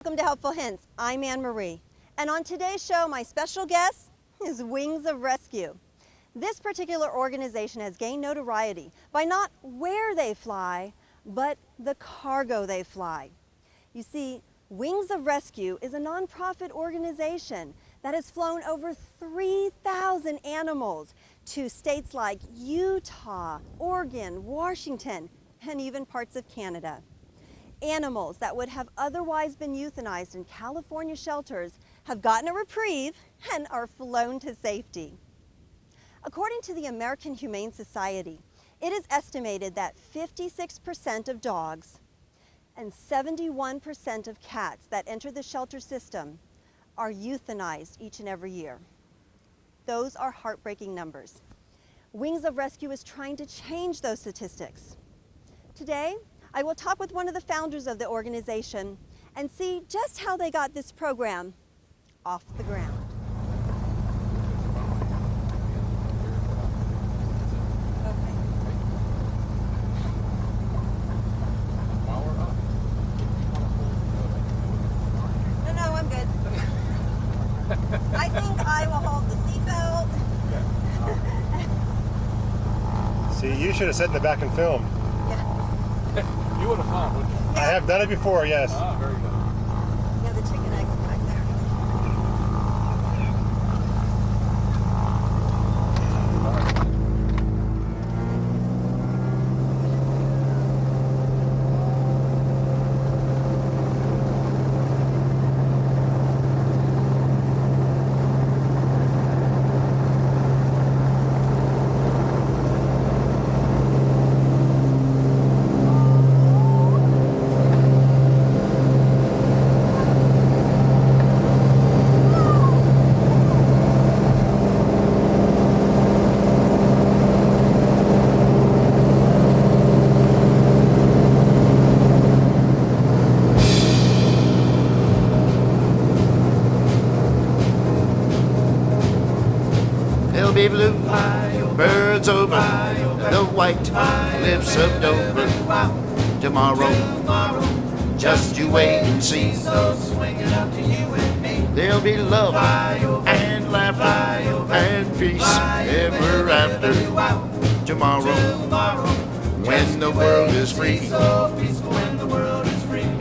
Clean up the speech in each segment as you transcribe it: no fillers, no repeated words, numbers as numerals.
Welcome to Helpful Hints. I'm Anne Marie, and on today's show, my special guest is Wings of Rescue. This particular organization has gained notoriety by not where they fly, but the cargo they fly. You see, Wings of Rescue is a nonprofit organization that has flown over 3,000 animals to states like Utah, Oregon, Washington, and even parts of Canada. Animals that would have otherwise been euthanized in California shelters have gotten a reprieve and are flown to safety. According to the American Humane Society, it is estimated that 56% of dogs and 71% of cats that enter the shelter system are euthanized each and every year. Those are heartbreaking numbers. Wings of Rescue is trying to change those statistics. Today, I will talk with one of the founders of the organization and see just how they got this program off the ground. Okay. No, I'm good. I think I will hold the seatbelt. See, you should have sat in the back and filmed. You would have flown, wouldn't you? I have done it before, yes. Ah, very good. Yeah, the chicken eggs are back there. There'll be blue birds over the white cliffs of Dover tomorrow. Just you wait and see. There'll be love and laughter and peace ever after tomorrow, when the world is free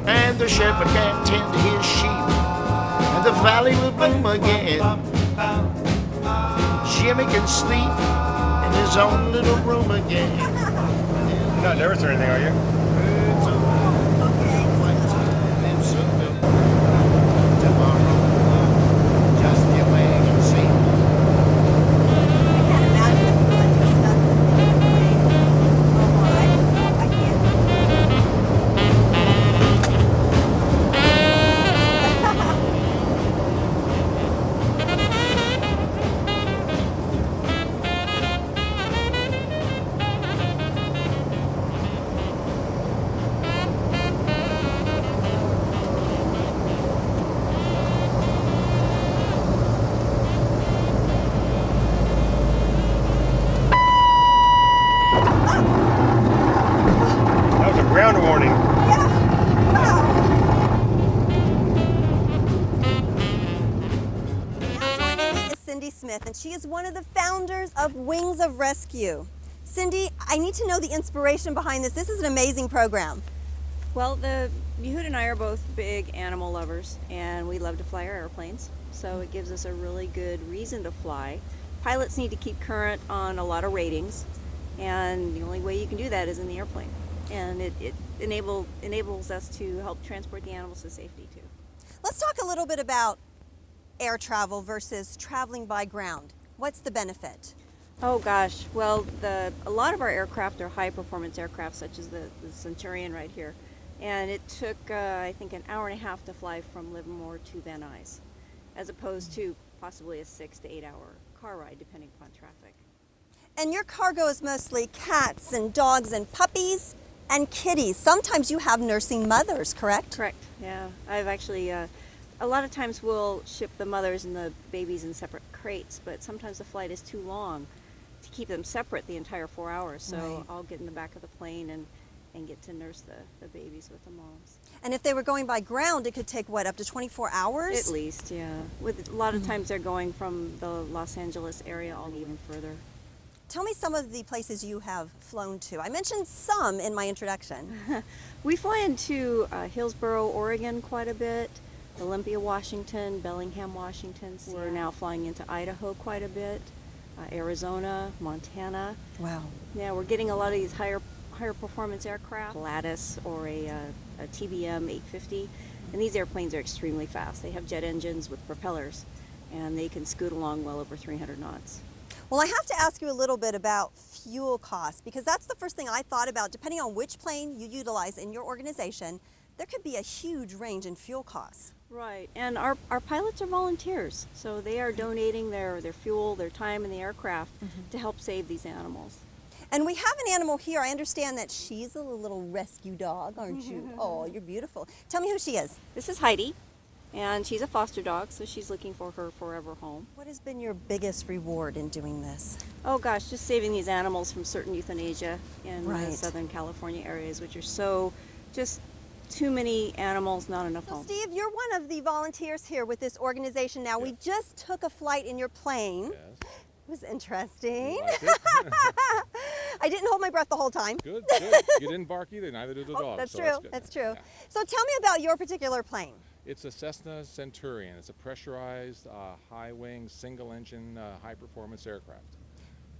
and the shepherd can tend to his sheep and the valley will bloom again. Jimmy can sleep in his own little room again. You're not nervous or anything, are you? Tomorrow, just you wait and see. I can't imagine if we went to stunts and things. Oh my, I can't. That was a ground warning. Yeah, wow. Now joining me is Cindy Smith, and she is one of the founders of Wings of Rescue. Cindy, I need to know the inspiration behind this. This is an amazing program. Well, Yehud and I are both big animal lovers, and we love to fly our airplanes, so it gives us a really good reason to fly. Pilots need to keep current on a lot of ratings, and the only way you can do that is in the airplane. And it enables us to help transport the animals to safety too. Let's talk a little bit about air travel versus traveling by ground. What's the benefit? Oh gosh, well, a lot of our aircraft are high performance aircraft, such as the Centurion right here. And it took, I think, an hour and a half to fly from Livermore to Van Nuys, as opposed to possibly a 6 to 8 hour car ride, depending upon traffic. And your cargo is mostly cats and dogs and puppies and kitties. Sometimes you have nursing mothers, correct? Correct, yeah. I've actually, a lot of times we'll ship the mothers and the babies in separate crates, but sometimes the flight is too long to keep them separate the entire 4 hours. So Right. I'll get in the back of the plane and get to nurse the babies with the moms. And if they were going by ground, it could take, what, up to 24 hours? At least, yeah. With a lot of times they're going from the Los Angeles area all even further. Tell me some of the places you have flown to. I mentioned some in my introduction. We fly into Hillsboro, Oregon quite a bit, Olympia, Washington, Bellingham, Washington. We're now flying into Idaho quite a bit, Arizona, Montana. Wow. Yeah, we're getting a lot of these higher performance aircraft, Lattice or a TBM 850. And these airplanes are extremely fast. They have jet engines with propellers, and they can scoot along well over 300 knots. Well, I have to ask you a little bit about fuel costs, because that's the first thing I thought about. Depending on which plane you utilize in your organization, there could be a huge range in fuel costs. Right, and our pilots are volunteers, so they are donating their fuel, their time in the aircraft to help save these animals. And we have an animal here. I understand that she's a little rescue dog, aren't you? Oh, you're beautiful. Tell me who she is. This is Heidi, and she's a foster dog, so she's looking for her forever home. What has been your biggest reward in doing this? Oh gosh, just saving these animals from certain euthanasia in the Right. Southern California areas, which are so just too many animals, not enough Well, homes. Steve, you're one of the volunteers here with this organization. Now, we just took a flight in your plane. Yes. It was interesting. You liked it? I didn't hold my breath the whole time. Good, good. You didn't bark either, neither did the dog. That's so true. good. That's true. Yeah. So tell me about your particular plane. It's a Cessna Centurion. It's a pressurized, high-wing, single-engine, high-performance aircraft.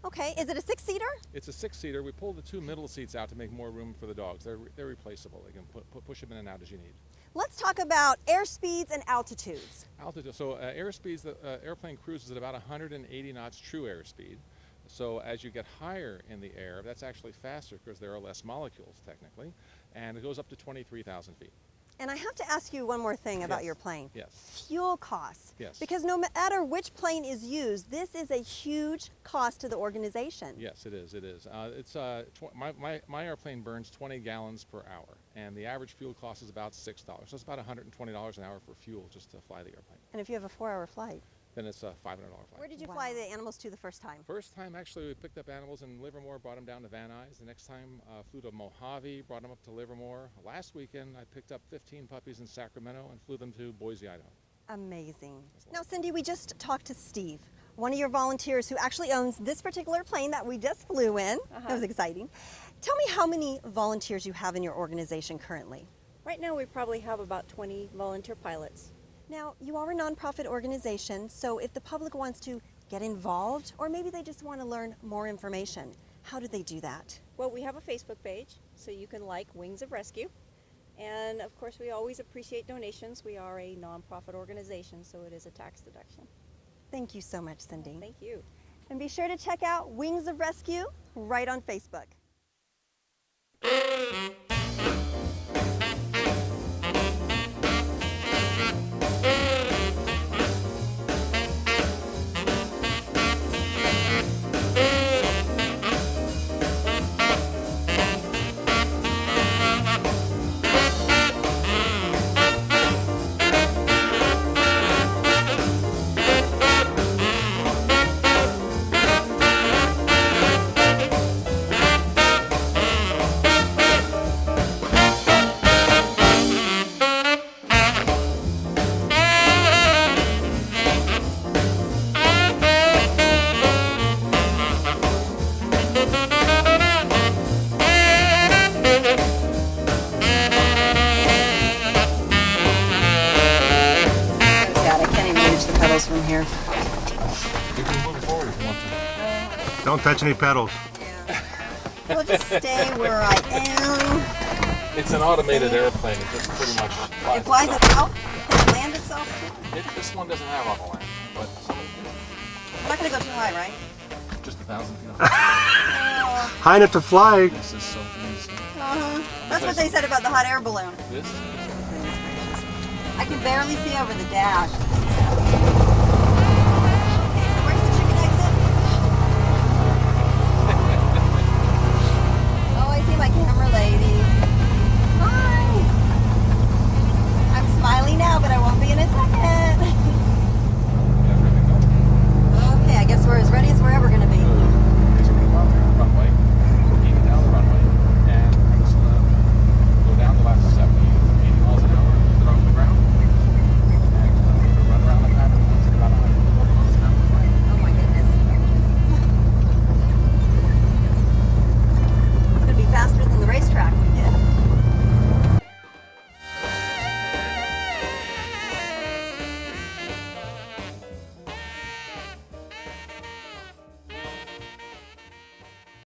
Okay, is it a six-seater? It's a six-seater. We pulled the two middle seats out to make more room for the dogs. They're replaceable. They can push them in and out as you need. Let's talk about airspeeds and altitudes. Altitude. So airspeeds, the airplane cruises at about 180 knots true airspeed. So as you get higher in the air, that's actually faster because there are less molecules technically, and it goes up to 23,000 feet. And I have to ask you one more thing about Yes. your plane. Yes. Fuel costs. Yes. Because no matter which plane is used, this is a huge cost to the organization. Yes, it is. It is. My airplane burns 20 gallons per hour, and the average fuel cost is about $6. So it's about $120 an hour for fuel just to fly the airplane. And if you have a 4-hour flight. Then it's a $500 flight. Where did you fly the animals to the first time? First time, actually, we picked up animals in Livermore, brought them down to Van Nuys. The next time, flew to Mojave, brought them up to Livermore. Last weekend, I picked up 15 puppies in Sacramento and flew them to Boise, Idaho. Amazing. Now, Cindy, we just talked to Steve, one of your volunteers who actually owns this particular plane that we just flew in. That was exciting. Tell me how many volunteers you have in your organization currently. Right now we probably have about 20 volunteer pilots. Now, you are a nonprofit organization, so if the public wants to get involved, or maybe they just want to learn more information, how do they do that? Well, we have a Facebook page, so you can like Wings of Rescue. And of course, we always appreciate donations. We are a nonprofit organization, so it is a tax deduction. Thank you so much, Cindy. Thank you. And be sure to check out Wings of Rescue right on Facebook. From here. You can move forward if you want to. Don't touch any pedals. Yeah. We'll just stay where I am. It's an automated airplane. It just pretty much flies. It flies itself? Can it land itself? This one doesn't have auto land, but some of them I'm not going to go too high, right? do. Just 1,000 feet. High enough to fly. This is so easy. That's what they said about the hot air balloon. This I can barely see over the dash.